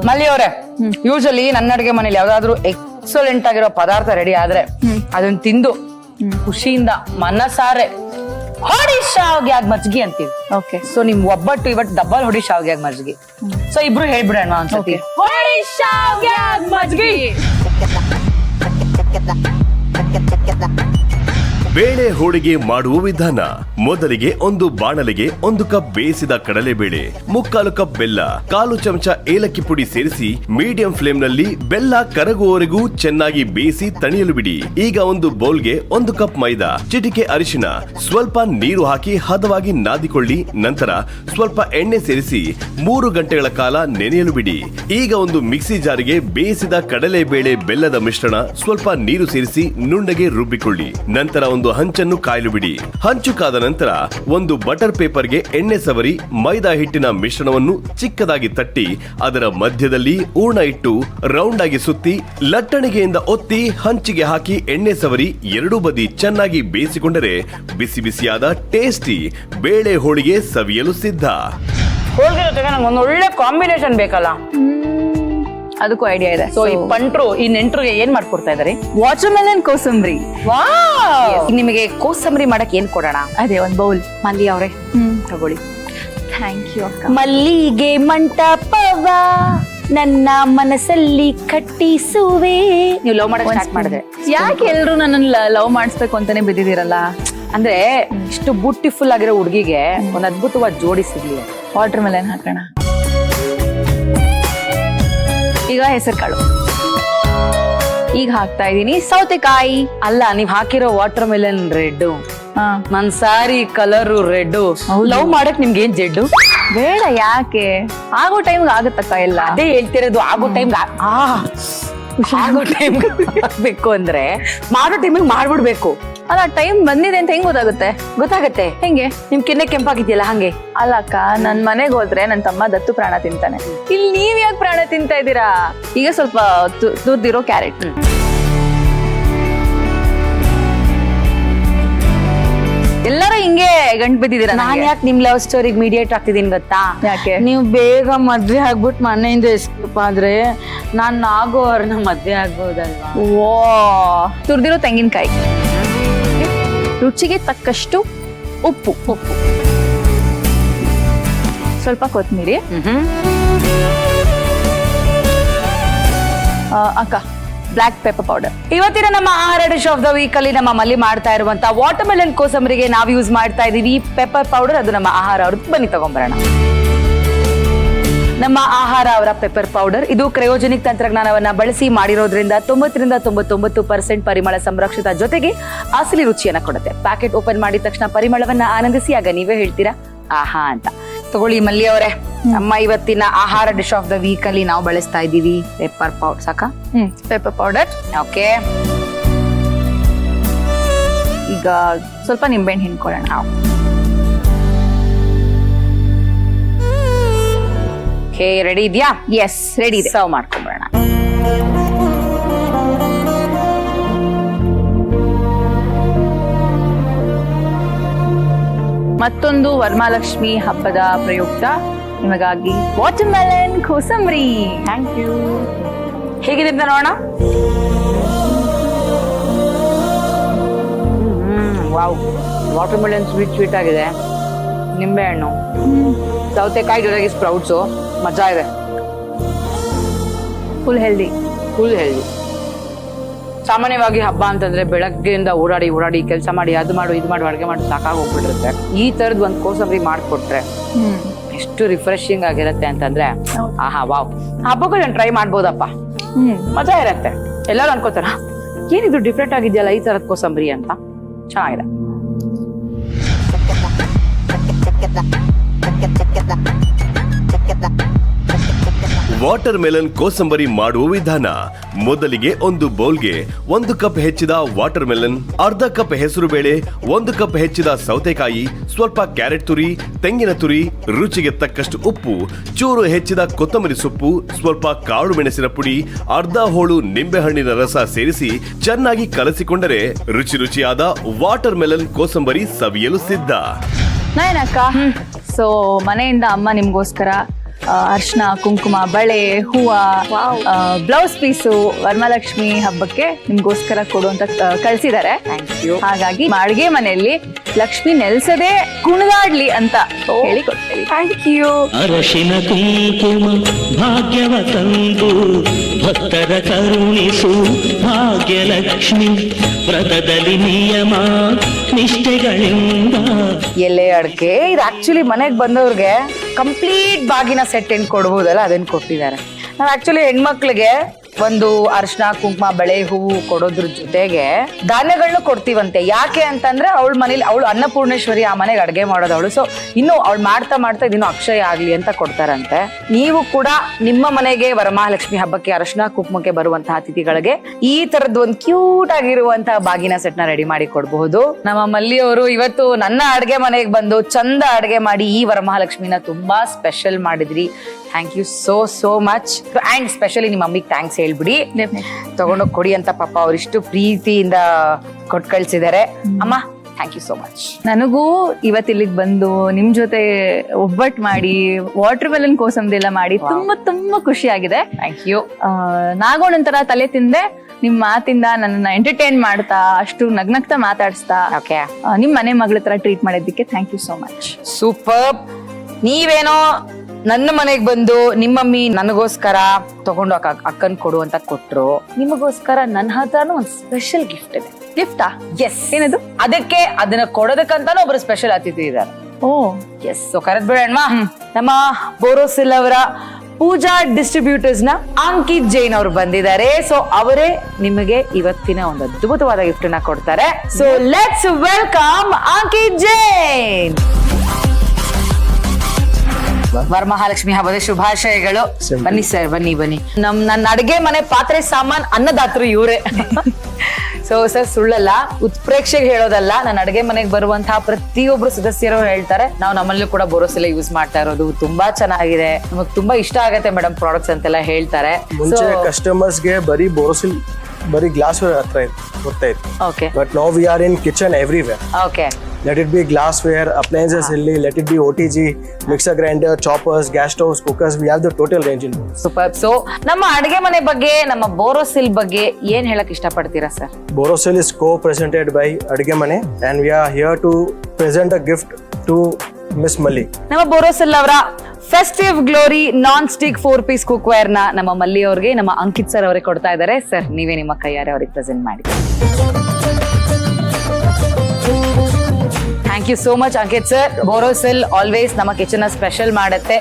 ಮಲ್ಲಿ ಅವರೇ, ಯೂಶಲಿ ನನ್ನ ಅಡುಗೆ ಮನೇಲಿ ಯಾವ್ದಾದ್ರು ಎಕ್ಸಲೆಂಟ್ ಆಗಿರೋ ಪದಾರ್ಥ ರೆಡಿ ಆದ್ರೆ ಅದನ್ನ ತಿಂದು ಖುಷಿಯಿಂದ ಮನಸಾರೆ ಹೊಡಿ ಶಾವ್ಗ್ಯಾಗ್ ಮಜ್ಗಿ ಅಂತೀವಿ. ಓಕೆ. ಸೊ ನಿಮ್ ಒಬ್ಬಟ್ಟು ಇವತ್ತು ಡಬಲ್ ಹೊಡಿ ಶಾವ್ಗ್ಯಾಗ್ ಮಜ್ಗಿ. ಸೊ ಇಬ್ರು ಹೇಳ್ಬಿಡೋಣ ಒಂದ್ಸತಿ. ಹೊಡಿ ಶಾವ್ಗ್ಯಾಗ್ ಮಜ್ಗಿ. ಬೇಳೆ ಹೋಳಿಗೆ ಮಾಡುವ ವಿಧಾನ. ಮೊದಲಿಗೆ ಒಂದು ಬಾಣಲೆಗೆ 1 ಕಪ್ ಬೇಯಿಸಿದ ಕಡಲೆಬೇಳೆ, 3/4 ಕಪ್ ಬೆಲ್ಲ, 1/4 ಚಮಚ ಏಲಕ್ಕಿ ಪುಡಿ ಸೇರಿಸಿ ಮೀಡಿಯಂ ಫ್ಲೇಮ್ ನಲ್ಲಿ ಬೆಲ್ಲ ಕರಗುವವರೆಗೂ ಚೆನ್ನಾಗಿ ಬೇಯಿಸಿ ತಣಿಯಲು ಬಿಡಿ. ಈಗ ಒಂದು ಬೌಲ್ಗೆ 1 ಕಪ್ ಮೈದಾ, ಚಿಟಿಕೆ ಅರಿಶಿನ, ಸ್ವಲ್ಪ ನೀರು ಹಾಕಿ ಹದವಾಗಿ ನಾದಿಕೊಳ್ಳಿ. ನಂತರ ಸ್ವಲ್ಪ ಎಣ್ಣೆ ಸೇರಿಸಿ 3 ಗಂಟೆಗಳ ಕಾಲ ನೆನೆಯಲು ಬಿಡಿ. ಈಗ ಒಂದು ಮಿಕ್ಸಿ ಜಾರಿಗೆ ಬೇಯಿಸಿದ ಕಡಲೆಬೇಳೆ ಬೆಲ್ಲದ ಮಿಶ್ರಣ, ಸ್ವಲ್ಪ ನೀರು ಸೇರಿಸಿ ನುಣ್ಣಗೆ ರುಬ್ಬಿಕೊಳ್ಳಿ. ನಂತರ ಒಂದು ಹಂಚನ್ನು ಕಾಯಲು ಬಿಡಿ. ಹಂಚು ಕಾದ ನಂತರ ಒಂದು ಬಟರ್ ಪೇಪರ್ಗೆ ಎಣ್ಣೆ ಸವರಿ ಮೈದಾ ಹಿಟ್ಟಿನ ಮಿಶ್ರಣವನ್ನು ಚಿಕ್ಕದಾಗಿ ತಟ್ಟಿ ಅದರ ಮಧ್ಯದಲ್ಲಿ ಹೂರ್ಣ ಇಟ್ಟು ರೌಂಡ್ ಆಗಿ ಸುತ್ತಿ ಲಟ್ಟಣಿಗೆಯಿಂದ ಒತ್ತಿ ಹಂಚಿಗೆ ಹಾಕಿ ಎಣ್ಣೆ ಸವರಿ ಎರಡೂ ಬದಿ ಚೆನ್ನಾಗಿ ಬೇಯಿಸಿಕೊಂಡರೆ ಬಿಸಿ ಬಿಸಿಯಾದ ಟೇಸ್ಟಿ ಬೇಳೆ ಹೋಳಿಗೆ ಸವಿಯಲು ಸಿದ್ಧ. ಹೋಳಿಗೆ ಜೊತೆಗೆ ನಂಗೆ ಒಂದು ಒಳ್ಳೆ ಕಾಂಬಿನೇಷನ್ ಬೇಕಲ್ಲ. ಅದಕ್ಕೂ ಐಡಿಯಾ ಇದೆ. ಸೊ ಈ ಪಂಟ್ರು ಈ ನೆಂಟ್ರಿಗೆ ಏನ್ ಮಾಡ್ಕೊಡ್ತಾ ಇದಾರೆ? ವಾಟರ್ ಮೆಲನ್ ಕೋಸಂಬರಿ. ನಿಮಗೆ ಕೋಸಂಬರಿ ಮಾಡಕ್ ಏನ್ ಕೊಡೋಣ? ಅದೇ ಒಂದ್ ಬೌಲ್. ಮಲ್ಲಿ ಅವ್ರೆ ತಗೊಳ್ಳಿ. ಥ್ಯಾಂಕ್ ಯು ಅಕ್ಕ. ಮಲ್ಲಿಗೆ ಮಂಟಪವ ನನ್ನ ಮನಸ್ಸಲ್ಲಿ ಕಟ್ಟಿಸುವೆ. ನೀವು ಲವ್ ಮಾಡಕ್ ಸ್ಟಾರ್ಟ್ ಮಾಡಿದ್ರೆ ಯಾಕೆ ಎಲ್ರು ನನ್ನನ್ನ ಲವ್ ಮಾಡಿಸ್ಬೇಕು ಅಂತಾನೆ ಬಿದ್ದಿದ್ದೀರಲ್ಲ? ಅಂದ್ರೆ ಇಷ್ಟು ಬ್ಯೂಟಿಫುಲ್ ಆಗಿರೋ ಹುಡುಗಿಗೆ ಒಂದ್ ಅದ್ಭುತವಾದ ಜೋಡಿ ಸಿಗ್ಲಿ. ವಾಟರ್ ಮೆಲನ್ ಹಾಕೋಣ. ಈಗ ಹೆಸರು ಕಾಳು. ಈಗ ಹಾಕ್ತಾ ಇದೀನಿ ಸೌತೆಕಾಯಿ. ಅಲ್ಲ, ನೀವ್ ಹಾಕಿರೋ ವಾಟರ್ ಮೆಲನ್ ರೆಡ್, ಹಾ, ನನ್ ಸಾರಿ ಕಲರ್ ರೆಡ್. ಲವ್ ಮಾಡಕ್ ನಿಮ್ಗೆ ಏನ್ ಜಡ್ಡು? ಬೇಡ, ಯಾಕೆ? ಆಗೋ ಟೈಮ್ಗೆ ಆಗತ್ತಕ್ಕ ಎಲ್ಲ. ಅದೇ ಹೇಳ್ತಿರೋದು, ಆಗೋ ಟೈಮ್ ಆಗೋ ಟೈಮ್ ಆಗ್ಬೇಕು ಅಂದ್ರೆ ಮಾಡೋ ಟೈಮಿಗೆ ಮಾಡ್ಬಿಡ್ಬೇಕು. ಅಲ್ಲ, ಟೈಮ್ ಬಂದಿದೆ ಅಂತ ಹೆಂಗ್ ಗೊತ್ತಾಗುತ್ತೆ? ಗೊತ್ತಾಗತ್ತೆ ಹೆಂಗೆ? ನಿಮ್ ಕೆನ್ನೆ ಕೆಂಪಾಗಿದ್ಯಲ್ಲ ಹಂಗೆ. ಅಲ್ಲ ಅಕ್ಕ, ನನ್ ಮನೆಗ್ ಹೋದ್ರೆ ನನ್ ತಮ್ಮ ದತ್ತು ಪ್ರಾಣ ತಿಂತಾನೆ. ಇಲ್ಲಿ ನೀವ್ ಯಾಕೆ ಪ್ರಾಣ ತಿಂತಾ ಇದ್ದೀರಾ? ಈಗ ಸ್ವಲ್ಪ ತುರ್ದಿರೋ ಕ್ಯಾರೆಟ್. ಎಲ್ಲರೂ ಹಿಂಗೆ ಗಂಟ್ ಬಿದ್ದಿದ್ದೀರಾ. ನಾನ್ ಯಾಕೆ ನಿಮ್ ಲವ್ ಸ್ಟೋರಿಗೆ ಮೀಡಿಯೇಟ್ ಆಗ್ತಿದೀನಿ ಗೊತ್ತಾ? ಯಾಕೆ? ನೀವು ಬೇಗ ಮದ್ವೆ ಆಗ್ಬಿಟ್ಟು ಮನೆಯಿಂದ ಎಸ್ಕೇಪ್ ಆದ್ರೆ ನಾನ್ ಆಗೋರ್ನ ಮದ್ವೆ ಆಗ್ಬೋದಲ್ವಾ? ಓ, ತುರ್ದಿರೋ ತೆಂಗಿನಕಾಯಿ, ರುಚಿಗೆ ತಕ್ಕಷ್ಟು ಉಪ್ಪು, ಸ್ವಲ್ಪ ಕೊತ್ತಂಬರಿ. ಅಕ್ಕ, ಬ್ಲಾಕ್ ಪೆಪ್ಪರ್ ಪೌಡರ್. ಇವತ್ತಿನ ನಮ್ಮ ಆಹಾರ ಡಿಶ್ ಆಫ್ ದ ವೀಕ್ ಅಲ್ಲಿ ನಮ್ಮ ಮಲ್ಲಿ ಮಾಡ್ತಾ ಇರುವಂತ ವಾಟರ್ ಮೆಲನ್ ಕೋಸಂಬರಿಗೆ ನಾವು ಯೂಸ್ ಮಾಡ್ತಾ ಇದೀವಿ ಪೆಪ್ಪರ್ ಪೌಡರ್. ಅದು ನಮ್ಮ ಆಹಾರ ಅವ್ರದ್ದು. ಬನ್ನಿ ತಗೊಂಬರೋಣ. ನಮ್ಮ ಆಹಾರ ಅವರ ಪೆಪ್ಪರ್ ಪೌಡರ್ ಇದು ಕ್ರಯೋಜೆನಿಕ್ ತಂತ್ರಜ್ಞಾನವನ್ನ ಬಳಸಿ ಮಾಡಿರೋದ್ರಿಂದ 90-99% ಪರಿಮಳ ಸಂರಕ್ಷಿತ ಜೊತೆಗೆ ಅಸಲಿ ರುಚಿಯನ್ನ ಕೊಡುತ್ತೆ. ಪ್ಯಾಕೆಟ್ ಓಪನ್ ಮಾಡಿದ ತಕ್ಷಣ ಪರಿಮಳವನ್ನ ಆನಂದಿಸಿ. ಆಗ ನೀವೇ ಹೇಳ್ತೀರಾ ಆಹಾ ಅಂತ. ತಗೊಳ್ಳಿ ಮಲ್ಲಿ ಅವರೇ, ನಮ್ಮ ಇವತ್ತಿನ ಆಹಾರ ಡಿಶ್ ಆಫ್ ದ ವೀಕ್ ಅಲ್ಲಿ ನಾವು ಬಳಸ್ತಾ ಇದ್ದೀವಿ ಪೆಪ್ಪರ್ ಪೌಡರ್. ಸಾಕ? Pepper powder. ಓಕೆ. ಈಗ ಸ್ವಲ್ಪ ನಿಂಬೆಹಣ್ಣು ಹಿಂಡ್ಕೊಳ್ಳೋಣ. ಓಕೆ, ರೆಡಿ ಇದೆಯಾ? ಎಸ್, ರೆಡಿ ಇದೆ. ಸರ್ವ್ ಮಾಡ್ಕೊಂಡ್ಬಿಡೋಣ. ಮತ್ತೊಂದು ವರಮಹಾಲಕ್ಷ್ಮಿ ಹಬ್ಬದ ಪ್ರಯುಕ್ತ ನಿಮಗಾಗಿ watermelon kosambari. Thank you. ಹೇಗಿದೆ ಅಂತ ನೋಡೋಣ. ವಾವ್, ವಾಟರ್ ಮೆಲನ್ ಸ್ವೀಟ್ ಆಗಿದೆ. ನಿಂಬೆಹಣ್ಣು, ಸೌತೆಕಾಯಿ ಜೊತೆಗೆ ಸ್ಪ್ರೌಟ್ಸು, ಮಜಾ ಇದೆ. Full healthy. ಸಾಮಾನ್ಯವಾಗಿ ಹಬ್ಬ ಅಂತಂದ್ರೆ ಬೆಳಗ್ಗೆಯಿಂದ ಓಡಾಡಿ ಕೆಲಸ ಮಾಡಿ ಅದು ಮಾಡು ಇದು ಮಾಡು ಅಡುಗೆ ಮಾಡಿ ಸಾಕಾಗಿ ಹೋಗ್ಬಿಟ್ಟಿರುತ್ತೆ. ಈ ತರದ್ ಒಂದ್ ಕೋಸಂಬರಿ ಮಾಡ್ಕೊಟ್ರೆ ಎಷ್ಟು ರಿಫ್ರೆಶಿಂಗ್ ಆಗಿರತ್ತೆ ಅಂತಂದ್ರೆ ಆಹಾ ವಾವ್. ಹಬ್ಬಕ್ಕೂ ನಾನು ಟ್ರೈ ಮಾಡ್ಬೋದಪ್ಪ, ಮಜಾ ಇರತ್ತೆ. ಎಲ್ಲರೂ ಅನ್ಕೋತಾರ ಏನಿದು ಡಿಫ್ರೆಂಟ್ ಆಗಿದೆಯಲ್ಲ ಈ ತರದ್ ಕೋಸಂಬರಿ ಅಂತ. ಚೆನ್ನಾಗಿದೆ. ವಾಟರ್ ಮೆಲನ್ ಕೋಸಂಬರಿ ಮಾಡುವ ವಿಧಾನ. ಮೊದಲಿಗೆ ಒಂದು ಬೌಲ್ಗೆ 1 ಕಪ್ ಹೆಚ್ಚಿದ ವಾಟರ್ ಮೆಲನ್, ಅರ್ಧ ಕಪ್ ಹೆಸರುಬೇಳೆ, 1 ಕಪ್ ಹೆಚ್ಚಿದ ಸೌತೆಕಾಯಿ, ಸ್ವಲ್ಪ ಕ್ಯಾರೆಟ್ ತುರಿ, ತೆಂಗಿನ ತುರಿ, ರುಚಿಗೆ ತಕ್ಕಷ್ಟು ಉಪ್ಪು, ಚೂರು ಹೆಚ್ಚಿದ ಕೊತ್ತಂಬರಿ ಸೊಪ್ಪು, ಸ್ವಲ್ಪ ಕಾಳು ಮೆಣಸಿನ ಪುಡಿ, ಅರ್ಧ ಹೋಳು ನಿಂಬೆಹಣ್ಣಿನ ರಸ ಸೇರಿಸಿ ಚೆನ್ನಾಗಿ ಕಲಸಿಕೊಂಡರೆ ರುಚಿಯಾದ ವಾಟರ್ ಮೆಲನ್ ಕೋಸಂಬರಿ ಸವಿಯಲು ಸಿದ್ಧ. ನಾಯನಕ್ಕ, ಸೊ ಮನೆಯಿಂದ ಅಮ್ಮ ನಿಮ್ಗೋಸ್ಕರ ಅರ್ಶನ, ಕುಂಕುಮ, ಬಳೆ, ಹೂವ, ಬ್ಲೌಸ್ ಪೀಸು ವರಮಹಾಲಕ್ಷ್ಮಿ ಹಬ್ಬಕ್ಕೆ ನಿಮ್ಗೋಸ್ಕರ ಕೊಡುವಂತ ಕಳ್ಸಿದ್ದಾರೆ. Thank you. ಹಾಗಾಗಿ ಅಡ್ಗೆ ಮನೆಯಲ್ಲಿ ಲಕ್ಷ್ಮಿ ನೆಲ್ಸದೆ ಕುಣಿದಾಡ್ಲಿ ಅಂತ ಹೇಳಿ ಕೊಡ್ತೇವೆ. Thank you. ಅರಶಿನ ಕುಂಕುಮ ಭಾಗ್ಯವ ತಂದು ಭಕ್ತರ ಕರುಣಿಸು ಭಾಗ್ಯಲಕ್ಷ್ಮಿ ವ್ರತದಲ್ಲಿ ನಿಯಮ ನಿಷ್ಠೆಗಳಿಂದ ಎಲೆ ಅಡ್ಕೆ ಇದು ಆಕ್ಚುಲಿ ಮನೆಗೆ ಬಂದವ್ರಿಗೆ ಕಂಪ್ಲೀಟ್ ಬಾಗಿನ ಸೆಟ್ ಏನ್ ಕೊಡ್ಬೋದಲ್ಲ ಅದನ್ನ ಕೊಟ್ಟಿದ್ದಾರೆ. ನಾವು ಆಕ್ಚುಲಿ ಹೆಣ್ಮಕ್ಳಿಗೆ ಒಂದು ಅರ್ಶನ, ಕುಂಕುಮ, ಬಳೆ, ಹೂವು ಕೊಡೋದ್ರ ಜೊತೆಗೆ ಧಾನ್ಯಗಳನ್ನ ಕೊಡ್ತೀವಂತೆ. ಯಾಕೆ ಅಂತಂದ್ರೆ ಅವಳ ಮನೇಲಿ ಅವಳು ಅನ್ನಪೂರ್ಣೇಶ್ವರಿ, ಆ ಮನೆಗೆ ಅಡ್ಗೆ ಮಾಡೋದು ಅವಳು. ಸೊ ಇನ್ನು ಅವಳು ಮಾಡ್ತಾ ಮಾಡ್ತಾ ಇದಿನ್ನು ಅಕ್ಷಯ ಆಗ್ಲಿ ಅಂತ ಕೊಡ್ತಾರಂತೆ. ನೀವು ಕೂಡ ನಿಮ್ಮ ಮನೆಗೆ ವರಮಹಾಲಕ್ಷ್ಮಿ ಹಬ್ಬಕ್ಕೆ ಅರಶಿನ ಕುಂಕುಮಕ್ಕೆ ಬರುವಂತಹ ಅತಿಥಿಗಳಿಗೆ ಈ ತರದ್ ಒಂದು ಕ್ಯೂಟ್ ಆಗಿರುವಂತಹ ಬಾಗಿನ ಸೆಟ್ ನ ರೆಡಿ ಮಾಡಿ ಕೊಡಬಹುದು. ನಮ್ಮ ಮಲ್ಲಿಯವರು ಇವತ್ತು ನನ್ನ ಅಡ್ಗೆ ಮನೆಗೆ ಬಂದು ಚಂದ ಅಡ್ಗೆ ಮಾಡಿ ಈ ವರಮಹಾಲಕ್ಷ್ಮಿನ ತುಂಬಾ ಸ್ಪೆಷಲ್ ಮಾಡಿದ್ರಿ. Thank you so much. And specially ನಿಮ್ಮ ಮಮ್ಮಿಗೆ ಥ್ಯಾಂಕ್ಸ್ ಹೇಳ್ಬಿಡಿ. ತಗೊಂಡೋಗಿ ಕೊಡಿ ಅಂತ ಪಾಪ ಅವರಿಷ್ಟು ಪ್ರೀತಿಯಿಂದ ಕೊಟ್ಟು ಕಳ್ಸಿದ್ದಾರೆ. ಅಮ್ಮ ಥ್ಯಾಂಕ್ ಯು ಸೋ ಮಚ್. ನನಗೂ ಇವತ್ತಿಲ್ಲಿಗೆ ಬಂದು ನಿಮ್ ಜೊತೆ ಒಬ್ಬಟ್ಟು ಮಾಡಿ ವಾಟರ್ ಮೆಲನ್ ಕೋಸಂಬರಿ ಎಲ್ಲ ಮಾಡಿ ತುಂಬಾ ಖುಷಿ ಆಗಿದೆ. Thank you. ನಾಗೋಣಂತರ ತಲೆ ತಿಂದೆ ನಿಮ್ ಮಾತಿಂದ ನನ್ನ ಎಂಟರ್ಟೈನ್ ಮಾಡ್ತಾ ಅಷ್ಟು ನಗ್ನಗ್ತಾ ಮಾತಾಡಿಸ್ತಾ ಓಕೆ ನಿಮ್ ಮನೆ ಮಗಳ ತರ ಟ್ರೀಟ್ ಮಾಡಿದ್ದಕ್ಕೆ thank you so much. Super. ನೀವೇನೋ ನನ್ನ ಮನೆಗೆ ಬಂದು ನಿಮ್ಮ ಮಮ್ಮಿ ನನಗೋಸ್ಕರ ತಗೊಂಡು ಅಕ್ಕನ್ ಕೊಡು ಅಂತ ಕೊಟ್ರು. ನಿಮಗೋಸ್ಕರ ನನ್ನ ಹತ್ರನೂ ಒಂದು ಸ್ಪೆಷಲ್ ಗಿಫ್ಟ್ ಇದೆ. ಗಿಫ್ಟಾ? ಎಸ್. ಏನದು? ಅದಕ್ಕೆ ಅದನ್ನ ಕೊಡೋದಕ್ಕಂತಾನು ಒಬ್ರು ಸ್ಪೆಷಲ್ ಅತಿಥಿ ಇದ್ದಾರೆ. ಓ ಎಸ್. ಸೊ ಕರೆದ್ ಬಿಡೋಣ. ನಮ್ಮ ಬೋರೋಸಿಲ್ ಅವರ ಪೂಜಾ ಡಿಸ್ಟ್ರಿಬ್ಯೂಟರ್ಸ್ ನ ಅಂಕಿತ್ ಜೈನ್ ಅವರು ಬಂದಿದ್ದಾರೆ. ಸೊ ಅವರೇ ನಿಮಗೆ ಇವತ್ತಿನ ಒಂದು ಅದ್ಭುತವಾದ ಗಿಫ್ಟ್ ನ ಕೊಡ್ತಾರೆ. So let's welcome Ankit Jain. Varamahalakshmi ಹಬ್ಬದ ಶುಭಾಶಯಗಳು. ಬನ್ನಿ ಸರ್, ಬನ್ನಿ. ನನ್ನ ಅಡಿಗೆ ಮನೆ ಪಾತ್ರೆ ಸಾಮಾನ್ ಅನ್ನದಾತರು ಇವರೇ. ಸೊ ಸರ್ ಸುಳ್ಳಲ್ಲ, ಉತ್ಪ್ರೇಕ್ಷೆಗೆ ಹೇಳೋದಲ್ಲ, ನನ್ನ ಅಡಿಗೆ ಮನೆಗೆ ಬರುವಂತಹ ಪ್ರತಿಯೊಬ್ರು ಸದಸ್ಯರು ಹೇಳ್ತಾರೆ ನಾವು ನಮ್ಮಲ್ಲೂ ಕೂಡ ಬೋರೋಸಿಲ್ ಯೂಸ್ ಮಾಡ್ತಾ ಇರೋದು ತುಂಬಾ ಚೆನ್ನಾಗಿದೆ, ನಮಗ್ ತುಂಬಾ ಇಷ್ಟ ಆಗತ್ತೆ ಮೇಡಮ್ ಪ್ರಾಡಕ್ಟ್ಸ್ ಅಂತೆಲ್ಲ ಹೇಳ್ತಾರೆ. ಮುಂಚೆ ಕಸ್ಟಮರ್ಸ್ ಗೆ ಬರೀ ಬೋರೋಸಿಲ್ ಬರೀ ಗ್ಲಾಸ್ ವೇರ್ ಹತ್ರ ಗೊತ್ತಾ ಇತ್ತು. Okay but now we are in kitchen everywhere. Okay. Let it be glassware, appliances, let it be OTG, mixer grinder, choppers, gas stoves, cookers. We have the total range in Borosil. Super. So ನಮ್ಮ ಅಡಿಗೆ ಮನೆ ಬಗ್ಗೆ, ನಮ್ಮ ಬೋರೋಸಿಲ್ ಬಗ್ಗೆ ಏನ್ ಹೇಳಕ್ ಇಷ್ಟಪಡ್ತೀರಾ sir? Borosil is co-presented by Adige Mane and we are here to present a gift to Miss Malli. ನಮ್ಮ ಬೋರೋಸಿಲ್ ಅವರ festive glory non stick 4 piece cookware ನ ನಮ್ಮ ಮಲ್ಲಿ ಅವ್ರಿಗೆ ನಮ್ಮ ಅಂಕಿತ್ ಸರ್ ಅವರಿಗೆ ಕೊಡ್ತಾ ಇದ್ದಾರೆ. ಸರ್ ನೀವೇ ನಿಮ್ಮ ಕೈಯಾರೆ ಅವ್ರಿಗೆ ಪ್ರೆಸೆಂಟ್ ಮಾಡಿ. Thank you so much Ankit sir. Borosil always ನಮ್ಮ ಕಿಚನ್ ಸ್ಪೆಷಲ್ ಮಾಡುತ್ತೆ.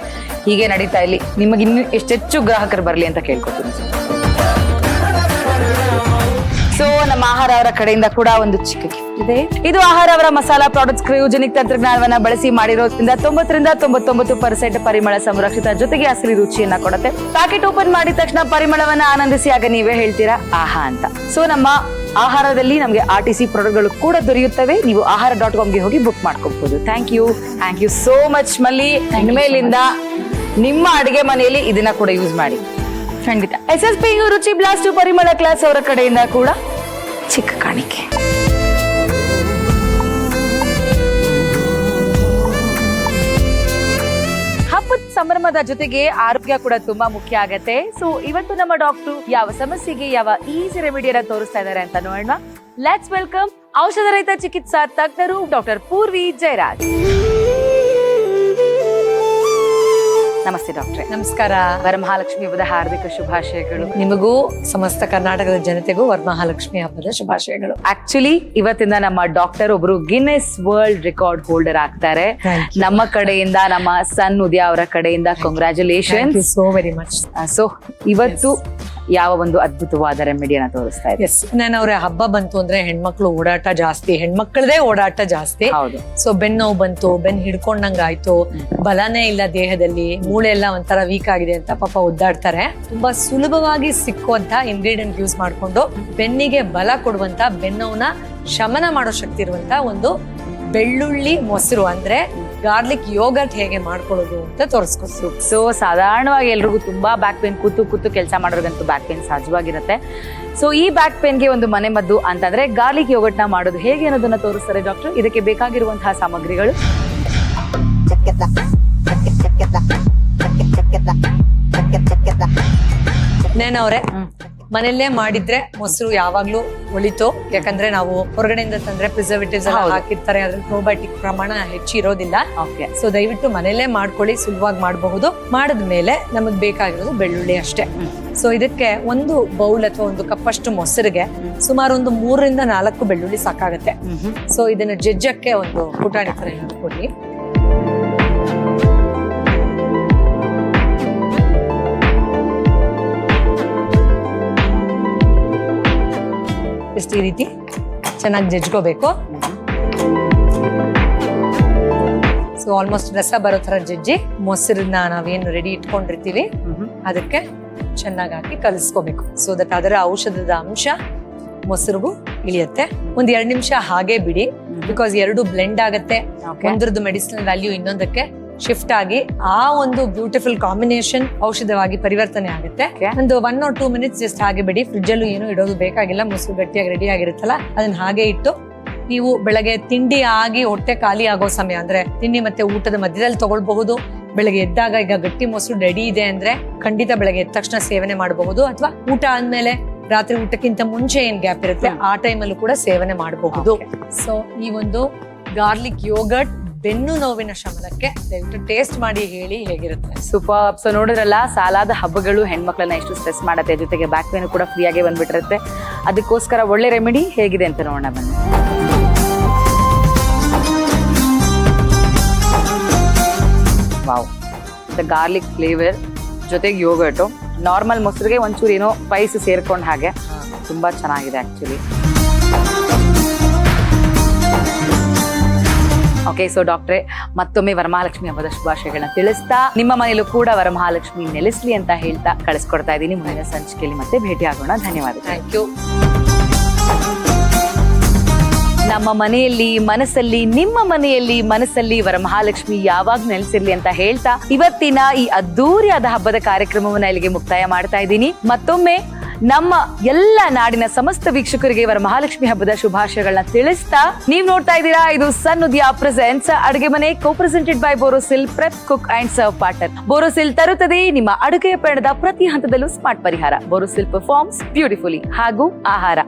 ಹೀಗೆ ನಡೀತಾ ಇಲ್ಲಿ, ನಿಮಗೆ ಇನ್ನು ಎಷ್ಟೆಚ್ಚು ಗ್ರಾಹಕರು ಬರಲಿ ಅಂತ ಕೇಳ್ಕೊತೀನಿ. ಸೊ ನಮ್ಮ ಆಹಾರ ಅವರ ಕಡೆಯಿಂದ ಕೂಡ ಒಂದು ಚಿಕ್ಕ ಗಿಫ್ಟ್ ಇದೆ. ಇದು ಆಹಾರ ಅವರ ಮಸಾಲಾ ಪ್ರಾಡಕ್ಟ್ಸ್ ಕ್ರಯೋಜೆನಿಕ್ ತಂತ್ರಜ್ಞಾನವನ್ನ ಬಳಸಿ ಮಾಡಿರೋದ್ರಿಂದ 90% ಪರಿಮಳ ಸಂರಕ್ಷಿತ, ಜೊತೆಗೆ ಹಸಿರು ರುಚಿಯನ್ನ ಕೊಡುತ್ತೆ. ಪ್ಯಾಕೆಟ್ ಓಪನ್ ಮಾಡಿದ ತಕ್ಷಣ ಪರಿಮಳವನ್ನ ಆನಂದಿಸಿ ಆಗ ನೀವೇ ಹೇಳ್ತೀರಾ ಆಹಾ ಅಂತ. ಸೊ ನಮ್ಮ ಆಹಾರದಲ್ಲಿ ನಮಗೆ RTC ಪ್ರಾಡಕ್ಟ್ಗಳು ಕೂಡ ದೊರೆಯುತ್ತವೆ. ನೀವು ahara.com ಗೆ ಹೋಗಿ ಬುಕ್ ಮಾಡ್ಕೋಬಹುದು. ಥ್ಯಾಂಕ್ ಯು ಸೋ ಮಚ್ ಮಲ್ಲಿ. ಇನ್ಮೇಲಿಂದ ನಿಮ್ಮ ಅಡಿಗೆ ಮನೆಯಲ್ಲಿ ಇದನ್ನ ಕೂಡ ಯೂಸ್ ಮಾಡಿ. ಖಂಡಿತ. SSP ರುಚಿ ಬ್ಲಾಸ್ಟ್ ಪರಿಮಳ ಕ್ಲಾಸ್ ಅವರ ಕಡೆಯಿಂದ ಕೂಡ ಚಿಕ್ಕ ಕಾಣಿಕೆ. ಹಬ್ಬದ ಸಂಭ್ರಮದ ಜೊತೆಗೆ ಆರೋಗ್ಯ ಕೂಡ ತುಂಬಾ ಮುಖ್ಯ ಆಗತ್ತೆ. ಸೊ ಇವತ್ತು ನಮ್ಮ ಡಾಕ್ಟರ್ ಯಾವ ಸಮಸ್ಯೆಗೆ ಯಾವ ಈಸಿ ರೆಮಿಡಿಯನ್ನ ತೋರಿಸ್ತಾ ಇದ್ದಾರೆ ಅಂತ ನೋಡೋಣ. ಲೆಟ್ಸ್ ವೆಲ್ಕಮ್ ಔಷಧ ರಹಿತ ಚಿಕಿತ್ಸಾ ತಜ್ಞರು ಡಾಕ್ಟರ್ ಪೂರ್ವಿ ಜಯರಾಜ್. ನಮಸ್ತೆ ಡಾಕ್ಟ್ರೆ. ನಮಸ್ಕಾರ. ವರಮಹಾಲಕ್ಷ್ಮಿ ಹಬ್ಬದ ಹಾರ್ದಿಕ ಶುಭಾಶಯಗಳು. ನಿಮಗೂ ಸಮಸ್ತ ಕರ್ನಾಟಕದ ಜನತೆಗೂ ವರಮಹಾಲಕ್ಷ್ಮಿ ಹಬ್ಬದ ಶುಭಾಶಯಗಳು. ಆಕ್ಚುಲಿ ಇವತ್ತಿಂದ ನಮ್ಮ ಡಾಕ್ಟರ್ ಒಬ್ರು ಗಿನ್ನೆಸ್ ವರ್ಲ್ಡ್ ರೆಕಾರ್ಡ್ ಹೋಲ್ಡರ್ ಆಗ್ತಾರೆ. ನಮ್ಮ ಕಡೆಯಿಂದ, ನಮ್ಮ ಸನ್ ಉದಯ ಅವರ ಕಡೆಯಿಂದ congratulation. So very much. So ಇವತ್ತು ಯಾವ ಒಂದು ಅದ್ಭುತವಾದ ರೆಮಿಡಿಯನ್ನ ತೋರಿಸ್ತಾ ಇದೆ? ಎಸ್, ನಾನು ಅವ್ರ ಹಬ್ಬ ಬಂತು ಅಂದ್ರೆ ಹೆಣ್ಮಕ್ಳು ಓಡಾಟ ಜಾಸ್ತಿ, ಹೆಣ್ಮಕ್ಳದೇ ಓಡಾಟ ಜಾಸ್ತಿ. ಹೌದು. ಸೊ ಬೆನ್ನೋವು ಬಂತು, ಬೆನ್ ಹಿಡ್ಕೊಂಡಂಗ ಆಯ್ತು, ಬಲನೇ ಇಲ್ಲ ದೇಹದಲ್ಲಿ, ಮೂಳೆ ಎಲ್ಲ ಒಂಥರ ವೀಕ್ ಆಗಿದೆ ಅಂತ ಪಾಪ ಒದ್ದಾಡ್ತಾರೆ. ತುಂಬಾ ಸುಲಭವಾಗಿ ಸಿಕ್ಕುವಂತ ಇಂಗ್ರೀಡಿಯಂಟ್ ಯೂಸ್ ಮಾಡ್ಕೊಂಡು ಬೆನ್ನಿಗೆ ಬಲ ಕೊಡುವಂತ, ಬೆನ್ನೋವನ್ನ ಶಮನ ಮಾಡೋ ಶಕ್ತಿ ಇರುವಂತ ಒಂದು ಬೆಳ್ಳುಳ್ಳಿ ಮೊಸರು ಅಂದ್ರೆ ಗಾರ್ಲಿಕ್ ಯೋಗರ್ಟ್ ಹೇಗೆ ಮಾಡ್ಕೊಳ್ಳೋದು ಅಂತ ತೋರಿಸ್ಕೊಡ್ತು. ಸೊ ಸಾಧಾರಣವಾಗಿ ಎಲ್ರಿಗೂ ತುಂಬಾ ಬ್ಯಾಕ್ ಪೇನ್, ಕೂತು ಕೆಲಸ ಮಾಡೋರ್ಗಂತೂ ಬ್ಯಾಕ್ ಪೇನ್ ಸಹಜವಾಗಿರುತ್ತೆ. ಸೊ ಈ ಬ್ಯಾಕ್ ಪೇನ್ಗೆ ಒಂದು ಮನೆ ಮದ್ದು ಅಂತಂದ್ರೆ ಗಾರ್ಲಿಕ್ ಯೋಗರ್ಟ್ ನ ಮಾಡೋದು ಹೇಗೆ ಅನ್ನೋದನ್ನ ತೋರಿಸ್ತಾರೆ ಡಾಕ್ಟರ್. ಇದಕ್ಕೆ ಬೇಕಾಗಿರುವಂತಹ ಸಾಮಗ್ರಿಗಳು: ನೇನವ್ರೆ ಮನೆಯಲ್ಲೇ ಮಾಡಿದ್ರೆ ಮೊಸರು ಯಾವಾಗ್ಲೂ ಒಳಿತು. ಯಾಕಂದ್ರೆ ನಾವು ಹೊರಗಡೆಯಿಂದ ತಂದ್ರೆ ಪ್ರಿಸರ್ವೇಟಿವ್ಸ್ ಎಲ್ಲ ಹಾಕಿರ್ತಾರೆ, ಅದ್ರಲ್ಲಿ ಪ್ರೋಬಯೋಟಿಕ್ ಪ್ರಮಾಣ ಹೆಚ್ಚಿರೋದಿಲ್ಲ. ಸೊ ದಯವಿಟ್ಟು ಮನೆಯಲ್ಲೇ ಮಾಡ್ಕೊಳ್ಳಿ, ಸುಲಭವಾಗಿ ಮಾಡಬಹುದು. ಮಾಡಿದ್ಮೇಲೆ ನಮಗ್ ಬೇಕಾಗಿರೋದು ಬೆಳ್ಳುಳ್ಳಿ ಅಷ್ಟೇ. ಸೊ ಇದಕ್ಕೆ ಒಂದು ಬೌಲ್ ಅಥವಾ ಒಂದು ಕಪ್ಪಷ್ಟು ಮೊಸರಿಗೆ ಸುಮಾರು ಒಂದು 3 ರಿಂದ 4 ಬೆಳ್ಳುಳ್ಳಿ ಸಾಕಾಗತ್ತೆ. ಸೊ ಇದನ್ನ ಜಜ್ಜಕ್ಕೆ ಒಂದು ಪುಟಾಣಿ ತರ ಕೊಡಿ. ಈ ರೀತಿ ಚೆನ್ನಾಗಿ ಜಜ್ಕೋಬೇಕು. ಸೊ ಆಲ್ಮೋಸ್ಟ್ ರಸ ಬರೋ ತರ ಜಜ್ಜಿ ಮೊಸರನ್ನ ನಾವೇನು ರೆಡಿ ಇಟ್ಕೊಂಡಿರ್ತೀವಿ ಅದಕ್ಕೆ ಚೆನ್ನಾಗಿ ಹಾಕಿ ಕಲಿಸ್ಕೋಬೇಕು. ಸೊ ದಟ್ ಅದರ ಔಷಧದ ಅಂಶ ಮೊಸರಿಗೂ ಇಳಿಯುತ್ತೆ. ಒಂದ್ 2 ನಿಮಿಷ ಹಾಗೆ ಬಿಡಿ, ಬಿಕಾಸ್ 2 ಬ್ಲೆಂಡ್ ಆಗತ್ತೆ. ಒಂದ್ರದ್ದು ಮೆಡಿಸಿನಲ್ ವ್ಯಾಲ್ಯೂ ಇನ್ನೊಂದಕ್ಕೆ ಶಿಫ್ಟ್ ಆಗಿ ಆ ಒಂದು ಬ್ಯೂಟಿಫುಲ್ ಕಾಂಬಿನೇಷನ್ ಔಷಧವಾಗಿ ಪರಿವರ್ತನೆ ಆಗುತ್ತೆ. ಒಂದು 1 or 2 ಮಿನಿಟ್ಸ್ ಜಸ್ಟ್ ಹಾಗೆ ಬಿಡಿ. ಫ್ರಿಡ್ಜ್ ಅಲ್ಲೂ ಏನು ಇಡೋದು ಬೇಕಾಗಿಲ್ಲ, ಮೊಸರು ಗಟ್ಟಿಯಾಗಿ ರೆಡಿ ಆಗಿರುತ್ತಲ್ಲ ಅದನ್ನ ಹಾಗೆ ಇಟ್ಟು ನೀವು ಬೆಳಗ್ಗೆ ತಿಂಡಿ ಆಗಿ ಹೊಟ್ಟೆ ಖಾಲಿ ಆಗೋ ಸಮಯ ಅಂದ್ರೆ ತಿಂಡಿ ಮತ್ತೆ ಊಟದ ಮಧ್ಯದಲ್ಲಿ ತಗೊಳ್ಬಹುದು. ಬೆಳಗ್ಗೆ ಎದ್ದಾಗ ಈಗ ಗಟ್ಟಿ ಮೊಸರು ರೆಡಿ ಇದೆ ಅಂದ್ರೆ ಖಂಡಿತ ಬೆಳಗ್ಗೆ ಎದ್ದ ತಕ್ಷಣ ಸೇವನೆ ಮಾಡಬಹುದು, ಅಥವಾ ಊಟ ಆದ್ಮೇಲೆ ರಾತ್ರಿ ಊಟಕ್ಕಿಂತ ಮುಂಚೆ ಏನ್ ಗ್ಯಾಪ್ ಇರುತ್ತೆ ಆ ಟೈಮಲ್ಲೂ ಕೂಡ ಸೇವನೆ ಮಾಡಬಹುದು. ಸೊ ಈ ಒಂದು ಗಾರ್ಲಿಕ್ ಯೋಗರ್ಟ್ ಬೆನ್ನು ನೋವಿನ ಶಮನಕ್ಕೆ ದಯವಿಟ್ಟು ಟೇಸ್ಟ್ ಮಾಡಿ ಹೇಳಿ ಹೇಗಿರುತ್ತೆ. ಸೂಪರ್. ಸೊ ನೋಡಿದ್ರಲ್ಲ, ಸಾಲಾದ ಹಬ್ಬಗಳು ಹೆಣ್ಮಕ್ಳನ್ನ ಎಷ್ಟು ಸ್ಟ್ರೆಸ್ ಮಾಡತ್ತೆ, ಜೊತೆಗೆ ಬ್ಯಾಕ್ ಪೇನ್ ಕೂಡ ಫ್ರೀ ಆಗಿ ಬಂದ್ಬಿಟ್ಟಿರುತ್ತೆ. ಅದಕ್ಕೋಸ್ಕರ ಒಳ್ಳೆ ರೆಮಿಡಿ ಹೇಗಿದೆ ಅಂತ ನೋಡೋಣ ಬನ್ನಿ. ವಾವ್, ಗಾರ್ಲಿಕ್ ಫ್ಲೇವರ್ ಜೊತೆಗೆ ಯೋಗರ್ಟು, ನಾರ್ಮಲ್ ಮೊಸರಿಗೆ ಒಂಚೂರು ಏನೋ ಸ್ಪೈಸ್ ಸೇರ್ಕೊಂಡ್ ಹಾಗೆ ತುಂಬಾ ಚೆನ್ನಾಗಿದೆ ಆಕ್ಚುಲಿ. ಓಕೆ, ಸೊ ಡಾಕ್ಟ್ರೆ, ಮತ್ತೊಮ್ಮೆ ವರಮಹಾಲಕ್ಷ್ಮಿ ಹಬ್ಬದ ಶುಭಾಶಯಗಳನ್ನ ತಿಳಿಸ್ತಾ ನಿಮ್ಮ ಮನೆಯಲ್ಲೂ ಕೂಡ ವರಮಹಾಲಕ್ಷ್ಮಿ ನೆಲೆಸ್ಲಿ ಅಂತ ಹೇಳ್ತಾ ಕಳಿಸ್ಕೊಡ್ತಾ ಇದ್ದೀನಿ. ಮುಂದಿನ ಸಂಚಿಕೆಯಲ್ಲಿ ಮತ್ತೆ ಭೇಟಿ ಆಗೋಣ. ಧನ್ಯವಾದ. Thank you. ನಮ್ಮ ಮನೆಯಲ್ಲಿ ಮನಸ್ಸಲ್ಲಿ, ನಿಮ್ಮ ಮನೆಯಲ್ಲಿ ಮನಸ್ಸಲ್ಲಿ ವರಮಹಾಲಕ್ಷ್ಮಿ ಯಾವಾಗ ನೆಲೆಸಿರ್ಲಿ ಅಂತ ಹೇಳ್ತಾ ಇವತ್ತಿನ ಈ ಅದ್ದೂರಿಯಾದ ಹಬ್ಬದ ಕಾರ್ಯಕ್ರಮವನ್ನ ಇಲ್ಲಿಗೆ ಮುಕ್ತಾಯ ಮಾಡ್ತಾ ಇದ್ದೀನಿ. ಮತ್ತೊಮ್ಮೆ ನಮ್ಮ ಎಲ್ಲ ನಾಡಿನ ಸಮಸ್ತ ವೀಕ್ಷಕರಿಗೆ ವರಮಹಾಲಕ್ಷ್ಮಿ ಹಬ್ಬದ ಶುಭಾಶಯಗಳನ್ನ ತಿಳಿಸ್ತಾ ನೀವು ನೋಡ್ತಾ ಇದ್ದೀರಾ, ಇದು ಸನ್ ಉದ್ಯ ಪ್ರೆಸೆಂಟ್ಸ್ ಅಡುಗೆ ಮನೆ, co presented by Borosil prep cook and serve partner. Borosil ತರುತ್ತದೆ ನಿಮ್ಮ ಅಡುಗೆಯ ಪಯಣದ ಪ್ರತಿ ಹಂತದಲ್ಲೂ ಸ್ಮಾರ್ಟ್ ಪರಿಹಾರ. ಬೋರೋಸಿಲ್ ಪರ್ಫಾರ್ಮ್ಸ್ ಬ್ಯೂಟಿಫುಲಿ ಹಾಗೂ ಆಹಾರ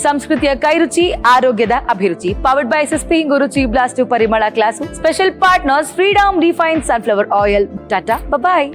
ಸಂಸ್ಕೃತಿಯ ಕೈರುಚಿ, ಆರೋಗ್ಯದ ಅಭಿರುಚಿ. ಪವರ್ಡ್ ಬೈ ಎಸ್ಎಸ್ಪಿ ಗುರುಚಿ ಬ್ಲಾಸ್ಟ್ ಪರಿಮಳ class. Special partners Freedom refined sunflower oil. ಟಾಟಾ, ಬಾಯ್.